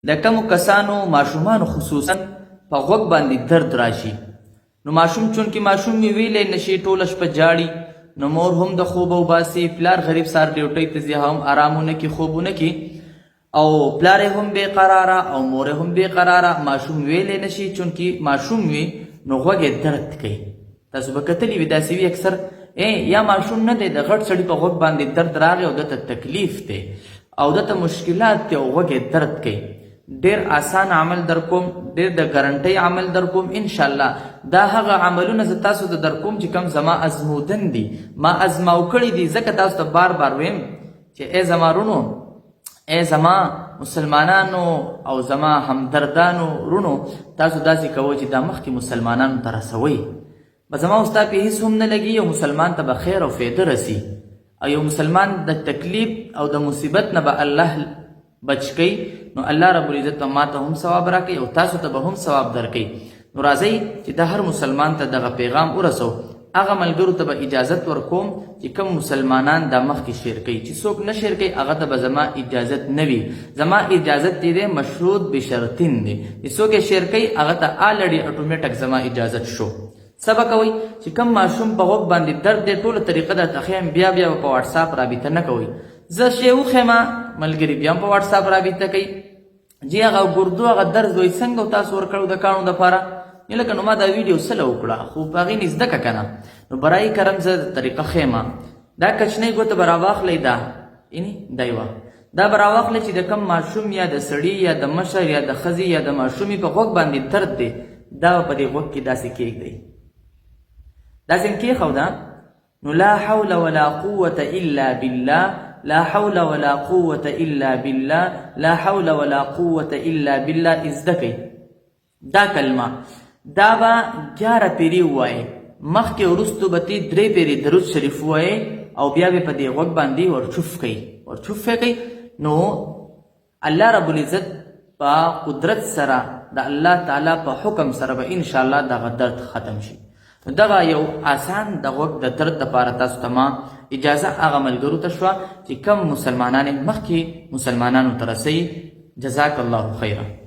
د کومو کسانو ماشومانو خصوصا په غوږ باندې درد راشي نو ماشوم چونکې ماشوم مې ویلی نشي ټوله شپه جاړي نو مور هم د خوبه وباسي پلار غریب سار ډیوټۍ ته ځي هم ارامونه کې خوبونه کې او پلار هم بې قراره او مور هم بې قراره ماشوم ویلی نشي چونکې ماشوم وي نو غوږ یې درد کوي تاسو به کتلي وي داسې وي اکثر یا ماشوم نه دی د غټ سړي په غوږ باندې درد راغی او دته تکلیف دی او دته مشکلات دی او غوږ یې درد کوي ډیر آسان عمل در کوم ډیر د ګارنټۍ عمل در کوم انشاءالله دا هغه عملونه زه تاسو ته در کوم چې کوم زما ازمودن دي ما ازماو کړي دي ځکه تاسو ته بار بار ویم چې ای زما رونو ای زما مسلمانانو او زما همدردانو رونو تاسو داسې کوئ چې دا مخکې مسلمانانو ته رسوئ به زما او ستا پې هېڅ هم نه لګي یو مسلمان ته به خیر او فایده رسي او یو مسلمان د تکلیف او د مصیبت نه به الله بچ کوي نو الله رب العزت به ما ته هم ثواب راکوي او تاسو ته به هم ثواب درکوي نو راځئ چې د هر مسلمان ته دغه پیغام ورسو هغه ملګرو ته به اجازت ورکوم چې کوم مسلمانان دا مخکې شیر کوي چې څوک نه شیر کوي هغه ته به زما اجازت نه وي زما اجازت دی دی مشروط بشرطین دی چې څوک یې شیر کوي هغه ته آلریډي اټومیټک زما اجازت شو سبا کوئ چې کوم ماشوم په غوږ باندې درد دی ټوله طریقه درته ښیم بیا بیا په واټساپ رابطه نه کوئ زه شی وښیمه ملګري بیا هم په واټساپ رابطه کوي جی هغه ګردو هغه درز وایي څنګه تاسو ورکړو د کاڼو دپاره لکه نو ما دا ویډیو سله وکړه خو په هغې نه زده که که نه نو برای کرم زه طریقه ښیمه دا کچنۍ ګوته به راواخلی دا دا یوه دا به راواخلی چې د کم ماشوم یا د سړي یا د مشر یا د ښځې یا د ماشومې په غوږ باندې درد دی دا به په دې غوږ کې داسې کېږدئ داسې م کېښوده نو لا حول ولا قوة الا بالله لا حول ولا قوة الا بالله لا حول ولا قوة الا بالله ازدکئ دا کلمه دا به 11 پیرې ووایې مخکې وروستو به تی 3 پیرې درود شریف ووایې او بیا به په دې غوږ باندې ورچوف کوي ورچوف کوي نو الله رب العزت په قدرت سره د الله تعالی په حکم سره به انشاءالله دغه درد ختم شي دغه یو آسان د غوږ د درد دپاره تاسو ته ما اجازه هغه ملګرو ته شوه چې کم مسلمانان مخکې مسلمانانو ته رسوي جزاک الله خیره